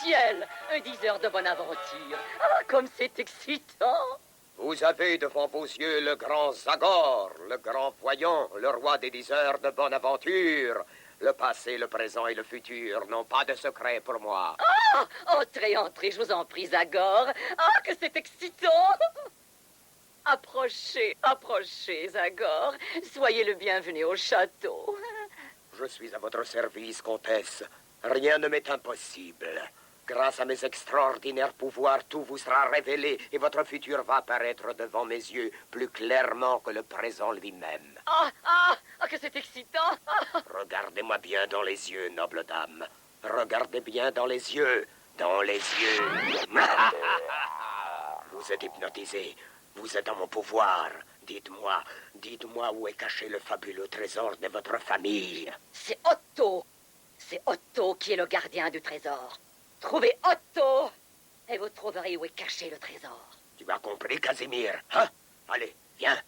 ciel, un 10 heures de bonne aventure. Ah, comme c'est excitant. Vous avez devant vos yeux le grand Zagor, le grand voyant, le roi des 10 heures de bonne aventure. Le passé, le présent et le futur n'ont pas de secret pour moi. Ah, entrez, entrez, je vous en prie, Zagor. Ah, que c'est excitant. Approchez, approchez, Zagor. Soyez le bienvenu au château. Je suis à votre service, comtesse. Rien ne m'est impossible. Grâce à mes extraordinaires pouvoirs, tout vous sera révélé et votre futur va apparaître devant mes yeux plus clairement que le présent lui-même. Ah, que c'est excitant. Regardez-moi bien dans les yeux, noble dame. Regardez bien dans les yeux. Dans les yeux. Vous êtes hypnotisé. Vous êtes en mon pouvoir. Dites-moi où est caché le fabuleux trésor de votre famille. C'est Otto. C'est Otto qui est le gardien du trésor. Trouvez Otto et vous trouverez où est caché le trésor. Tu m'as compris, Casimir, hein? Allez, viens.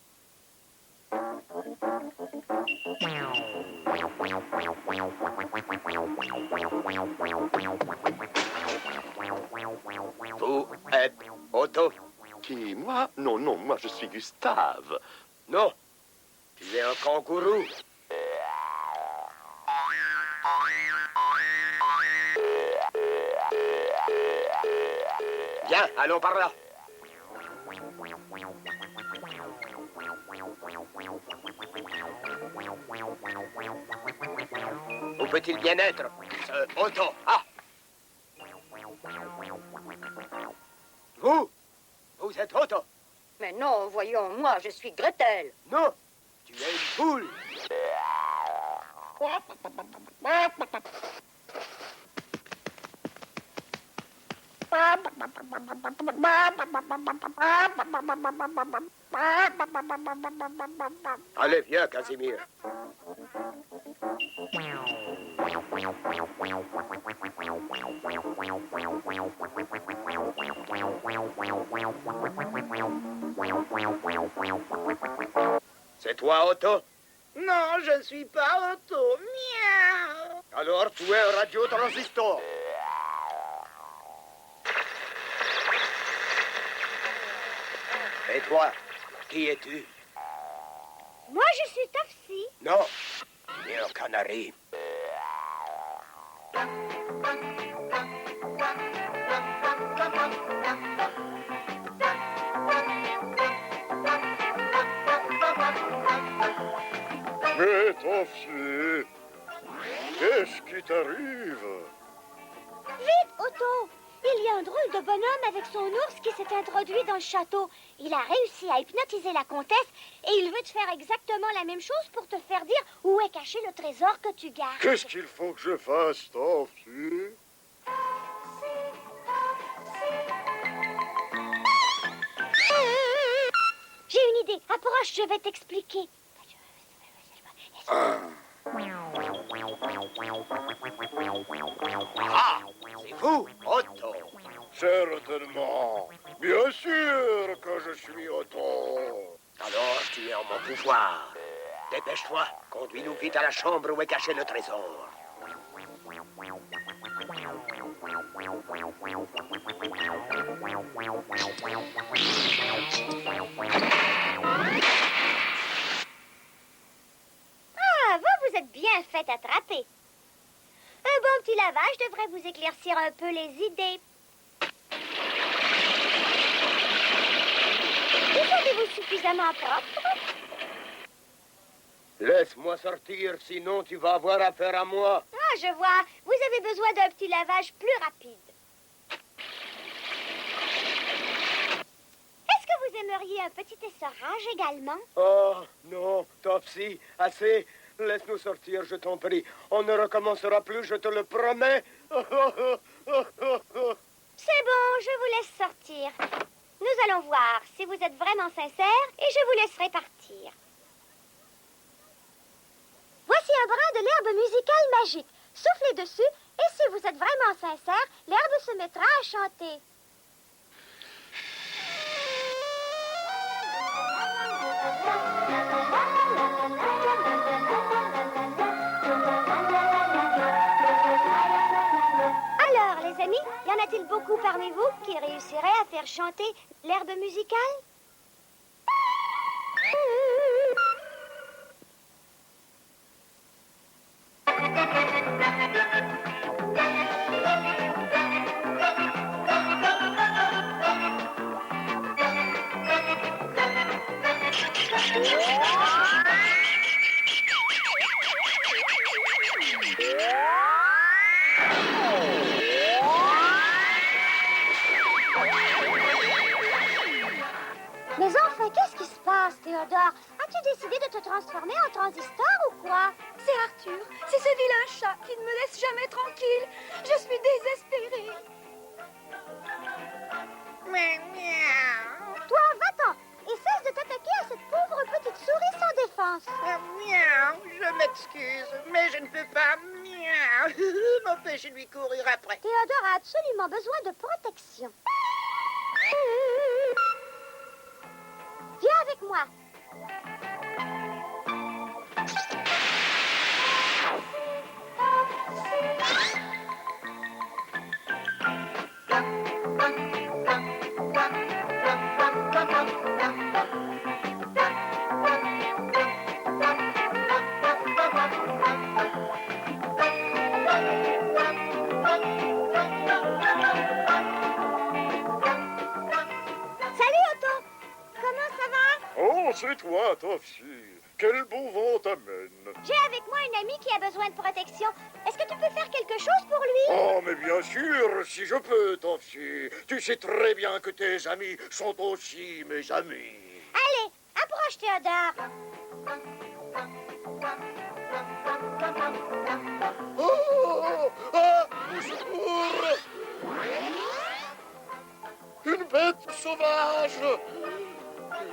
Vous êtes Otto? Qui, moi? Non, non, moi je suis Gustave. Non, tu es un kangourou. Viens, allons par là. Où peut-il bien être, ce Otto? Ah! Vous êtes Otto? Mais non, voyons, moi, je suis Gretel. Non, tu es une poule. Allez, viens, Casimir. C'est toi, Otto? Non, je ne suis pas Otto. Miaou. Alors, tu es un radiotransistor. Et toi, qui es-tu? Moi, je suis Topsy. Non, tu es un canari. Mais Topsy, qu'est-ce qui t'arrive? Vite, Otto! Il y a un drôle de bonhomme avec son ours qui s'est introduit dans le château. Il a réussi à hypnotiser la comtesse et il veut te faire exactement la même chose pour te faire dire où est caché le trésor que tu gardes. Qu'est-ce qu'il faut que je fasse, Topsy? J'ai une idée. Approche, je vais t'expliquer. Ah, c'est vous, Otto. Certainement. Bien sûr que je suis Otto. Alors, tu es en mon pouvoir. Dépêche-toi, conduis-nous vite à la chambre où est caché le trésor. Ah, vous êtes bien fait attraper. Un bon petit lavage devrait vous éclaircir un peu les idées. Vous savez-vous suffisamment propre? Laisse-moi sortir, sinon tu vas avoir affaire à moi. Ah, je vois. Vous avez besoin d'un petit lavage plus rapide. Est-ce que vous aimeriez un petit essorage également? Oh, non, Topsy, assez. Laisse-nous sortir, je t'en prie. On ne recommencera plus, je te le promets. C'est bon, je vous laisse sortir. Nous allons voir si vous êtes vraiment sincère et je vous laisserai partir. Voici un brin de l'herbe musicale magique. Soufflez dessus et si vous êtes vraiment sincère, l'herbe se mettra à chanter. Alors, les amis, y en a-t-il beaucoup parmi vous qui réussiraient à faire chanter l'herbe musicale? Mais enfin, qu'est-ce qui se passe, Théodore? As-tu décidé de te transformer en transistor ou quoi? C'est Arthur, c'est ce vilain chat qui ne me laisse jamais tranquille. Je suis désespérée. Toi, va-t'en et cesse de t'attaquer à cette pauvre petite souris sans défense. Miaou, je m'excuse, mais je ne peux pas m'empêcher de lui courir après. Théodore a absolument besoin de protection. Viens avec moi. Salut Otto. Comment ça va? Oh, c'est toi, Topsy. Quel beau vent t'amène. J'ai avec moi une amie qui a besoin de protection. Est-ce que tu peux faire quelque chose pour lui? Oh, mais bien sûr, si je peux, Topsy. Tu sais très bien que tes amis sont aussi mes amis. Allez, approche Théodore. Oh! Ah! Au secours! Une bête sauvage!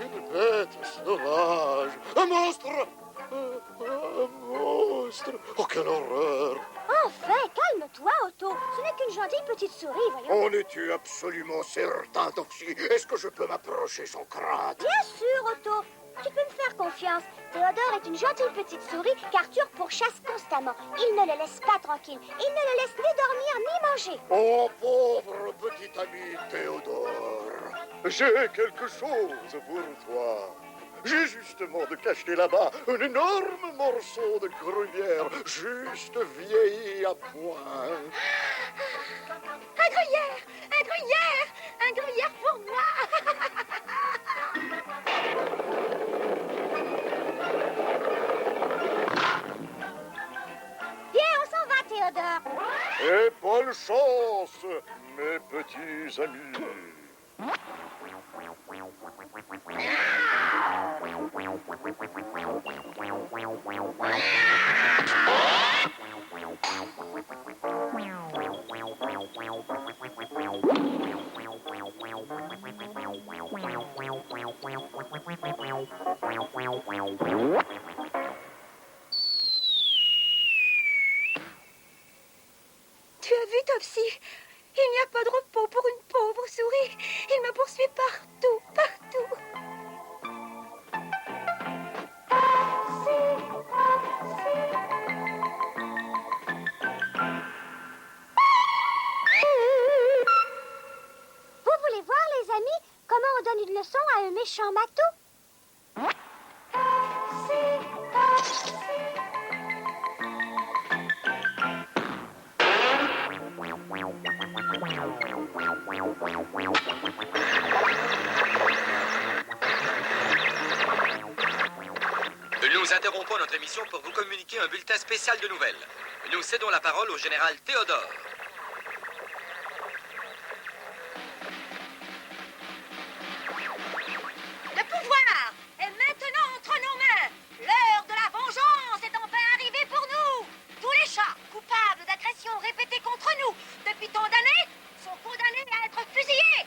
Une bête sauvage! Un monstre! Un monstre! Oh, quelle horreur! Enfin, calme-toi, Otto. Ce n'est qu'une gentille petite souris, voyons. En es-tu absolument certain, Topsy? Est-ce que je peux m'approcher son crâne? Bien sûr, Otto. Tu peux me faire confiance. Théodore est une gentille petite souris qu'Arthur pourchasse constamment. Il ne le laisse pas tranquille. Il ne le laisse ni dormir ni manger. Oh, pauvre petit ami Théodore, j'ai quelque chose pour toi. J'ai justement de cacher là-bas un énorme morceau de gruyère, juste vieilli à point. Un gruyère! Un gruyère! Un gruyère pour moi! Viens, on s'en va, Théodore. Et bonne chance, mes petits amis. Tu as vu, Topsy? Il n'y a pas de repos pour une pauvre souris. Il me poursuit partout, partout. Vous voulez voir, les amis, comment on donne une leçon à un méchant matou? Nous interrompons notre émission pour vous communiquer un bulletin spécial de nouvelles. Nous cédons la parole au général Théodore. Le pouvoir est maintenant entre nos mains. L'heure de la vengeance est enfin arrivée pour nous. Tous les chats coupables d'agressions répétées contre nous depuis tant d'années sont condamnés à être fusillés.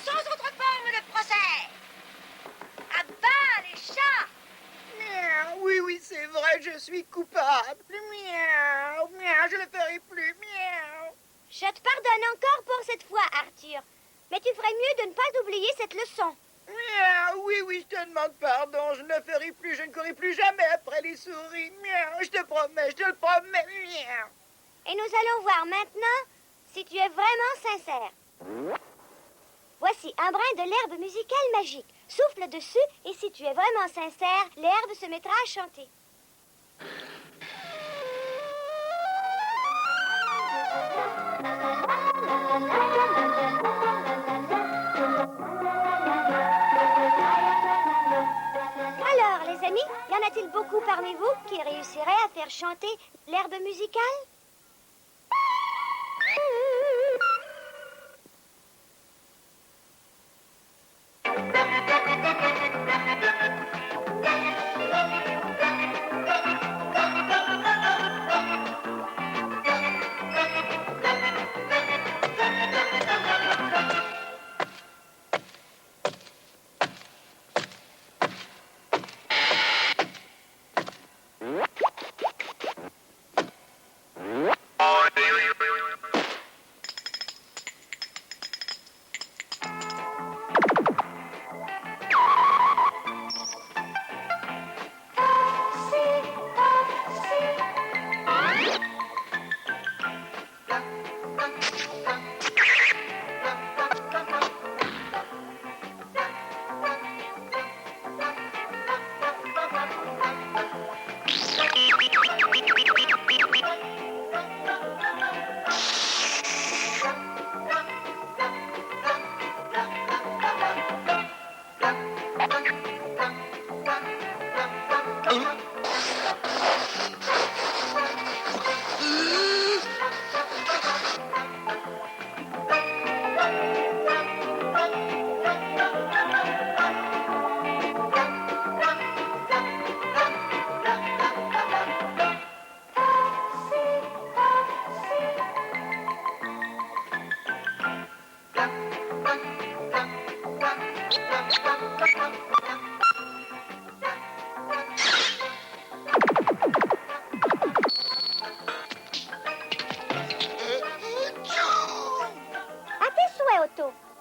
Sans autre forme de procès. À bas les chats! Miaou, oui, oui, c'est vrai, je suis coupable. Miaou, miaou, je ne le ferai plus. Miaou. Je te pardonne encore pour cette fois, Arthur. Mais tu ferais mieux de ne pas oublier cette leçon. Miaou, oui, oui, je te demande pardon. Je ne le ferai plus, je ne courrai plus jamais après les souris. Miaou, je te le promets, Miaou. Et nous allons voir maintenant si tu es vraiment sincère. Voici un brin de l'herbe musicale magique. Souffle dessus et si tu es vraiment sincère, l'herbe se mettra à chanter. Alors, les amis, y en a-t-il beaucoup parmi vous qui réussiraient à faire chanter l'herbe musicale?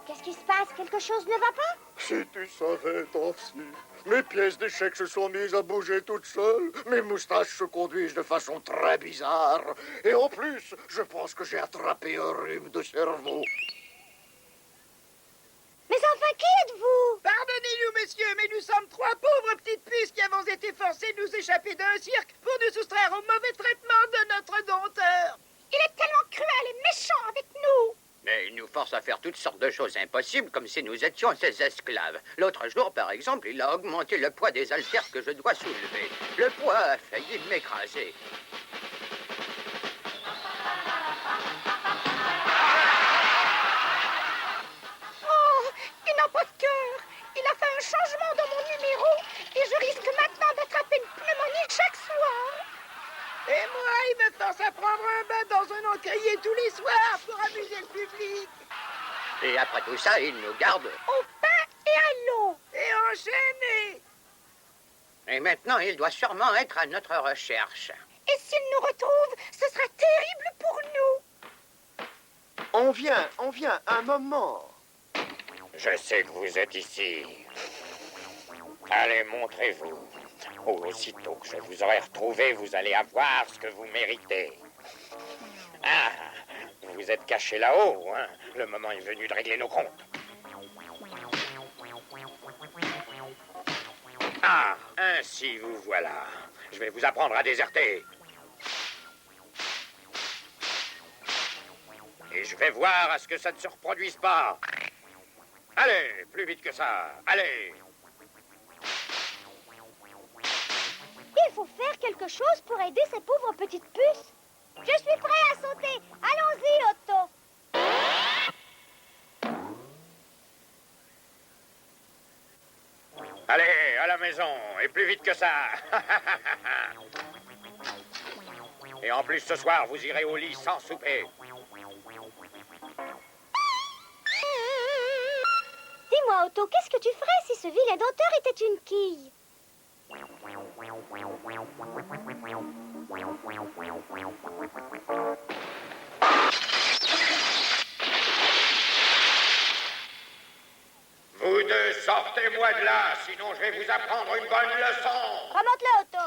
Qu'est-ce qui se passe? Quelque chose ne va pas? Si tu savais, Dorothy, mes pièces d'échecs se sont mises à bouger toutes seules. Mes moustaches se conduisent de façon très bizarre. Et en plus, je pense que j'ai attrapé un rhume de cerveau. Mais enfin, qui êtes-vous? Pardonnez-nous, messieurs, mais nous sommes trois pauvres petites puces qui avons été forcées de nous échapper d'un cirque pour nous soustraire au mauvais traitement de notre dompteur. Il est tellement cruel et méchant avec nous. Mais il nous force à faire toutes sortes de choses impossibles, comme si nous étions ses esclaves. L'autre jour, par exemple, il a augmenté le poids des haltères que je dois soulever. Le poids a failli m'écraser. Oh, il n'a pas de cœur. Il a fait un changement dans mon numéro et je risque maintenant d'attraper une pneumonie chaque soir. Et moi, il me force à prendre un bain dans un encrier tous les soirs pour amuser le public. Et après tout ça, il nous garde. Au pain et à l'eau. Et enchaîné. Et maintenant, il doit sûrement être à notre recherche. Et s'il nous retrouve, ce sera terrible pour nous. On vient, un moment. Je sais que vous êtes ici. Allez, montrez-vous. Aussitôt que je vous aurai retrouvé, vous allez avoir ce que vous méritez. Ah, vous êtes caché là-haut, hein? Le moment est venu de régler nos comptes. Ah, ainsi vous voilà. Je vais vous apprendre à déserter. Et je vais voir à ce que ça ne se reproduise pas. Allez, plus vite que ça. Allez. Il faut faire quelque chose pour aider ces pauvres petites puces. Je suis prêt à sauter. Allons-y, Otto. Allez, à la maison, et plus vite que ça. Et en plus, ce soir, vous irez au lit sans souper. Dis-moi, Otto, qu'est-ce que tu ferais si ce vilain dompteur était une quille? Vous deux, sortez-moi de là, sinon je vais vous apprendre une bonne leçon. Remonte-le, Otto.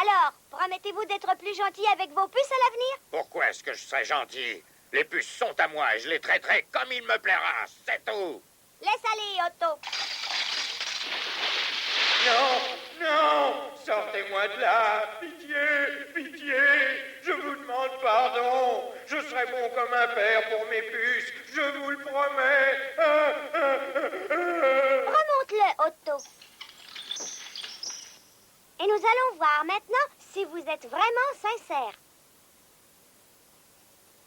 Alors, promettez-vous d'être plus gentil avec vos puces à l'avenir? Pourquoi est-ce que je serais gentil? Les puces sont à moi et je les traiterai comme il me plaira, c'est tout. Laisse aller, Otto. Non, non, sortez-moi de là. Pitié, pitié, je vous demande pardon. Je serai bon comme un père pour mes puces, je vous le promets. Remonte-le, Otto. Et nous allons voir maintenant si vous êtes vraiment sincère.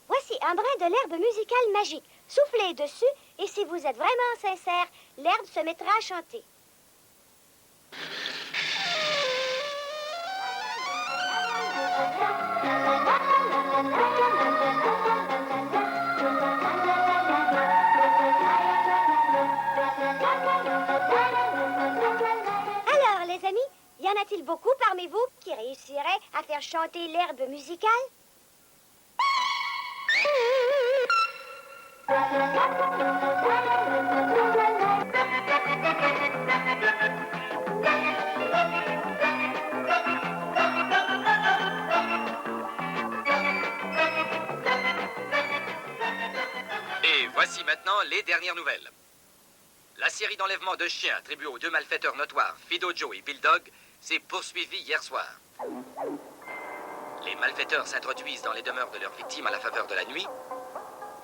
Voici un brin de l'herbe musicale magique. Soufflez dessus et si vous êtes vraiment sincère, l'herbe se mettra à chanter. Alors, les amis, y en a-t-il beaucoup parmi vous qui réussiraient à faire chanter l'herbe musicale? Et voici maintenant les dernières nouvelles. La série d'enlèvements de chiens attribuée aux deux malfaiteurs notoires, Fido Joe et Bill Dog, s'est poursuivie hier soir. Les malfaiteurs s'introduisent dans les demeures de leurs victimes à la faveur de la nuit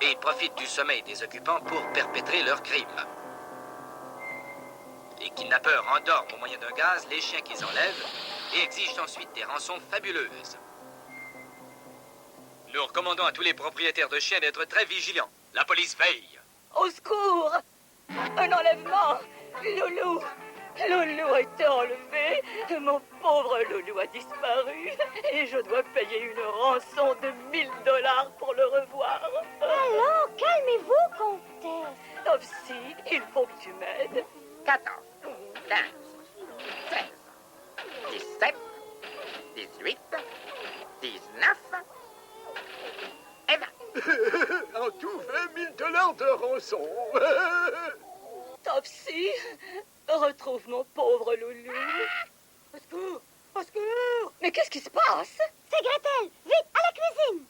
et profitent du sommeil des occupants pour perpétrer leurs crimes. Les kidnappeurs endorment au moyen d'un gaz les chiens qu'ils enlèvent et exigent ensuite des rançons fabuleuses. Nous recommandons à tous les propriétaires de chiens d'être très vigilants. La police veille. Au secours! Un enlèvement! Loulou! Loulou a été enlevé. Mon pauvre Loulou a disparu. Et je dois payer une rançon de $1000 pour le revoir. Allons, calmez-vous, comtesse. Topsy, il faut que tu m'aides. 14, 15, 16, 17, 18, 19 et 20. En tout, $20 de rançon. Topsy, retrouve mon pauvre Loulou. Au secours! Au secours! Mais qu'est-ce qui se passe? C'est Gretel. Vite, à la cuisine.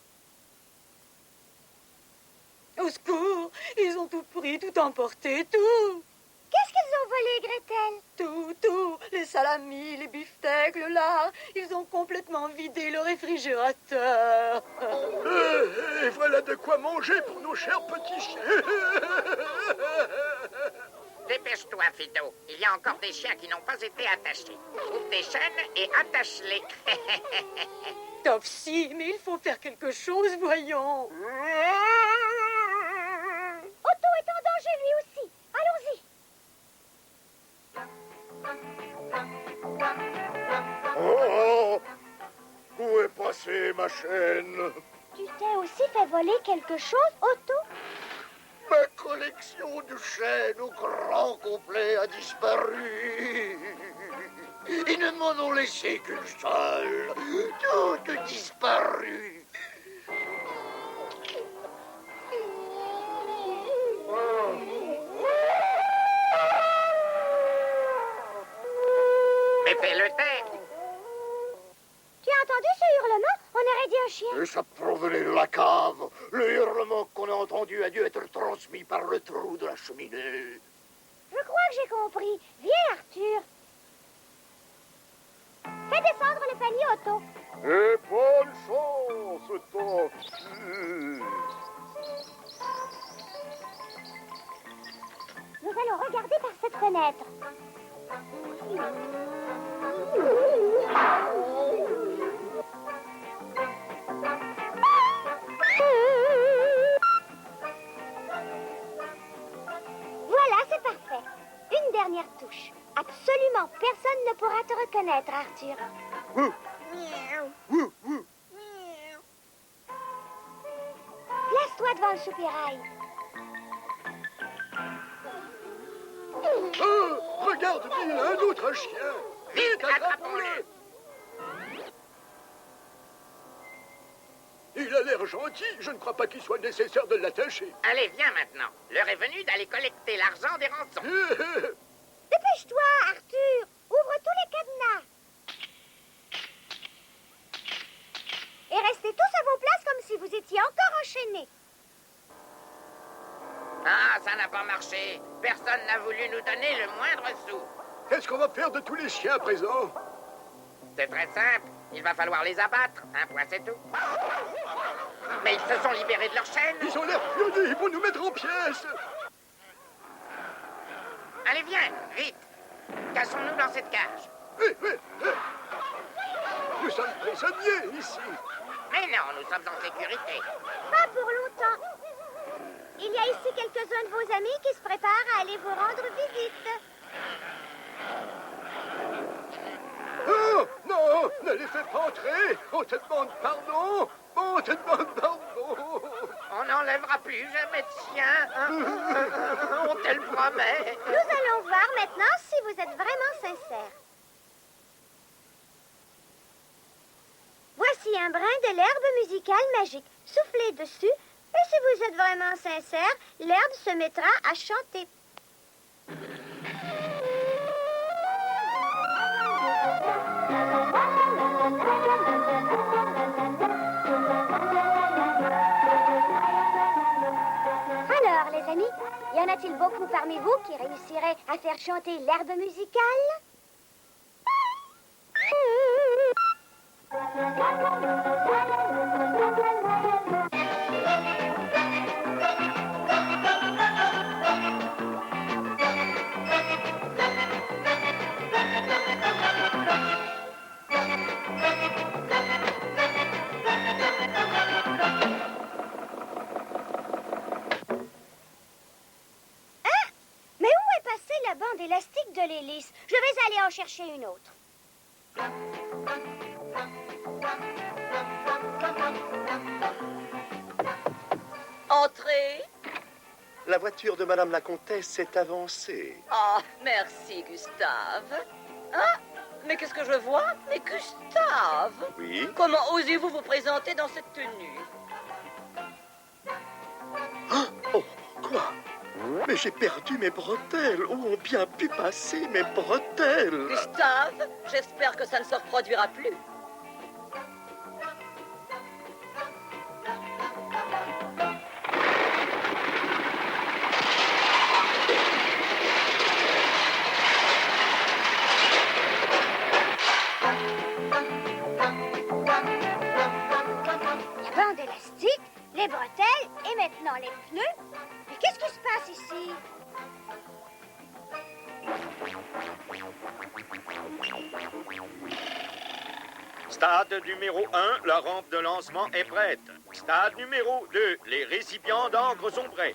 Au secours! Ils ont tout pris, tout emporté, tout! Qu'est-ce qu'ils ont volé, Gretel? Tout! Les salamis, les beefsteaks, le lard. Ils ont complètement vidé le réfrigérateur. Et voilà de quoi manger pour nos chers petits chiens. Dépêche-toi, Fido. Il y a encore des chiens qui n'ont pas été attachés. Trouve des chaînes et attache-les. Topsy, mais il faut faire quelque chose, voyons. Otto est en danger, lui aussi. Allons-y. Oh, où est passée ma chaîne? Tu t'es aussi fait voler quelque chose, Otto? Ma collection de chaînes au grand complet a disparu. Ils ne m'en ont laissé qu'une seule. Toutes disparues. Mais fais-le taire. Tu as entendu ce hurlement? On aurait dit un chien. Et ça provenait de la cave. Le hurlement qu'on a entendu a dû être transmis par le trou de la cheminée. Je crois que j'ai compris. Viens, Arthur. Fais descendre le panier, Otto. Et bonne chance, Topsy. Nous allons regarder par cette fenêtre. Voilà, c'est parfait. Une dernière touche. Absolument personne ne pourra te reconnaître, Arthur. Place-toi devant le soupirail. Oh, regarde, Bill, un autre chien. Vite, attrapons-le. Il a l'air gentil. Je ne crois pas qu'il soit nécessaire de l'attacher. Allez, viens maintenant. L'heure est venue d'aller collecter l'argent des rançons. Dépêche-toi, Arthur. Ouvre tous les cadenas. si vous étiez encore enchaîné. Ah, ça n'a pas marché. Personne n'a voulu nous donner le moindre sou. Qu'est-ce qu'on va faire de tous les chiens à présent? C'est très simple. Il va falloir les abattre. Un point, c'est tout. Mais ils se sont libérés de leur chaîne. Ils ont l'air furieux, ils vont nous mettre en pièces. Allez, viens, vite. Cassons-nous dans cette cage. Hé, hé, hé. Nous sommes prisonniers ici. Mais non, nous sommes en sécurité. Pas pour longtemps. Il y a ici quelques-uns de vos amis qui se préparent à aller vous rendre visite. Oh, non, ne les fais pas entrer. On te demande pardon. On te demande pardon. On n'enlèvera plus jamais de chien. On te le promet. Nous allons voir maintenant si vous êtes vraiment sincère. Voici un brin de l'herbe musicale magique. Soufflez dessus, et si vous êtes vraiment sincère, l'herbe se mettra à chanter. Alors, les amis, y en a-t-il beaucoup parmi vous qui réussiraient à faire chanter l'herbe musicale? Mais où est passée la bande élastique de l'hélice? Je vais aller en chercher une autre. Entrez. La voiture de Madame la Comtesse s'est avancée. Ah, merci, Gustave. Ah, mais qu'est-ce que je vois? Mais Gustave! Oui? Comment osez-vous vous présenter dans cette tenue? Oh, quoi? Mais j'ai perdu mes bretelles. Où ont bien pu passer mes bretelles? Gustave, j'espère que ça ne se reproduira plus. La bande élastique, les bretelles et maintenant les pneus. Mais qu'est-ce qui se passe ici? Stade numéro 1, la rampe de lancement est prête. Stade numéro 2, les récipients d'encre sont prêts.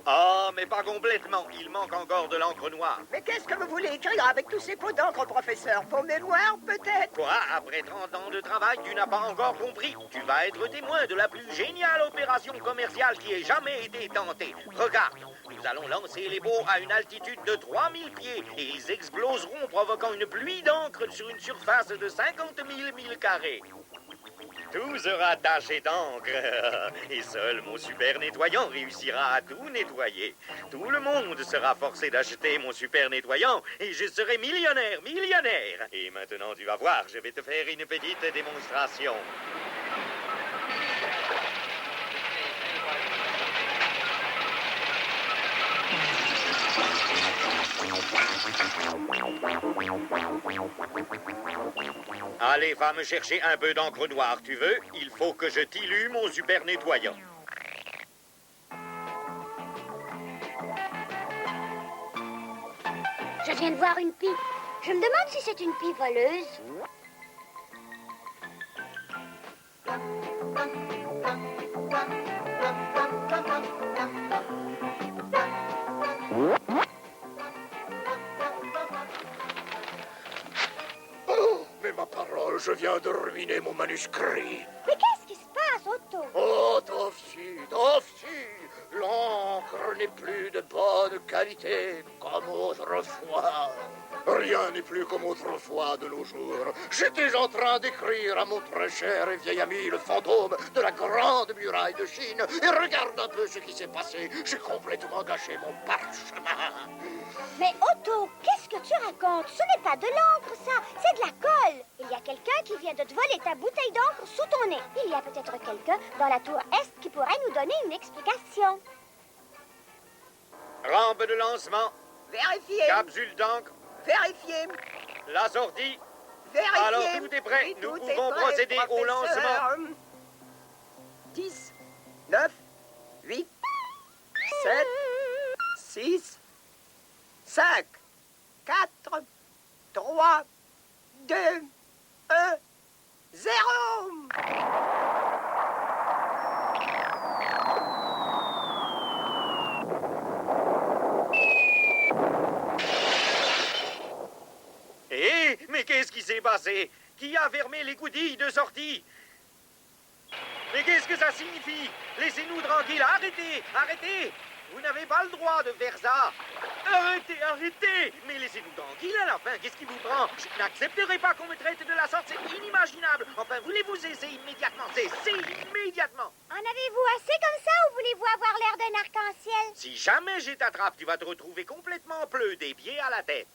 Ah, mais pas complètement. Il manque encore de l'encre noire. Mais qu'est-ce que vous voulez écrire avec tous ces pots d'encre, professeur? Vos mémoires, peut-être? Quoi? Après 30 ans de travail, tu n'as pas encore compris. Tu vas être témoin de la plus géniale opération commerciale qui ait jamais été tentée. Regarde, nous allons lancer les pots à une altitude de 3000 pieds et ils exploseront, provoquant une pluie d'encre sur une surface de 50 000 milles carrés. Tout sera taché d'encre. Et seul mon super nettoyant réussira à tout nettoyer. Tout le monde sera forcé d'acheter mon super nettoyant et je serai millionnaire, millionnaire. Et maintenant, tu vas voir, je vais te faire une petite démonstration. Allez, va me chercher un peu d'encre noire, tu veux? Il faut que je dilue mon super nettoyant. Je viens de voir une pie. Je me demande si c'est une pie voleuse. Oh, mais ma parole, je viens de ruiner mon manuscrit. Mais qu'est-ce qui se passe, Otto? Oh, Tofsi, Tofsi, l'encre n'est plus de bonne qualité comme autrefois. Rien n'est plus comme autrefois de nos jours. J'étais en train d'écrire à mon très cher et vieil ami, le fantôme de la grande muraille de Chine. Et regarde un peu ce qui s'est passé. J'ai complètement gâché mon parchemin. Mais Otto, qu'est-ce que tu racontes? Ce n'est pas de l'encre, ça, c'est de la colle. Il y a quelqu'un qui vient de te voler ta bouteille d'encre sous ton nez. Il y a peut-être quelqu'un dans la tour Est qui pourrait nous donner une explication. Rampe de lancement. Vérifiez. Capsule d'encre. Vérifiez. La sortie. Vérifiez. Alors tout est prêt. Oui, Nous tout est pouvons prêt, procéder au professeur. lancement. 10, 9, 8, 7, 6, 5, 4, 3, 2, 1, 0. Eh, mais qu'est-ce qui s'est passé? Qui a fermé les goudilles de sortie? Mais qu'est-ce que ça signifie? Laissez-nous tranquilles. Arrêtez, arrêtez. Vous n'avez pas le droit de faire ça. Arrêtez, arrêtez. Mais laissez-nous tranquilles à la fin. Qu'est-ce qui vous prend? Je n'accepterai pas qu'on me traite de la sorte. C'est inimaginable. Enfin, voulez-vous cesser immédiatement? Cessez immédiatement. En avez-vous assez comme ça ou voulez-vous avoir l'air d'un arc-en-ciel? Si jamais je t'attrape, tu vas te retrouver complètement bleu des pieds à la tête.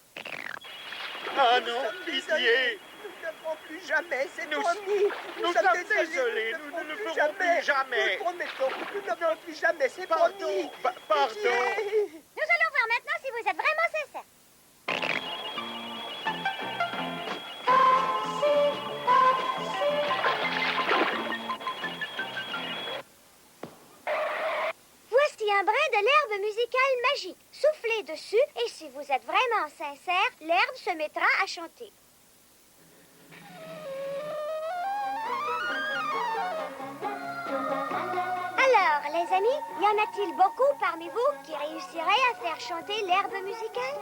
Ah non, pitié. Nous ne le ferons plus jamais, c'est Nous- promis. nous sommes sommes désolés, nous ne le ferons plus jamais. Nous promettons, nous ne le ferons plus jamais, c'est Pardon, promis. pardon. Pitié. Nous allons voir maintenant si vous êtes vraiment sincère. Voici un brin de l'herbe musicale magique. Soufflez dessus et si vous êtes vraiment sincère, l'herbe se mettra à chanter. Alors, les amis, y en a-t-il beaucoup parmi vous qui réussiraient à faire chanter l'herbe musicale?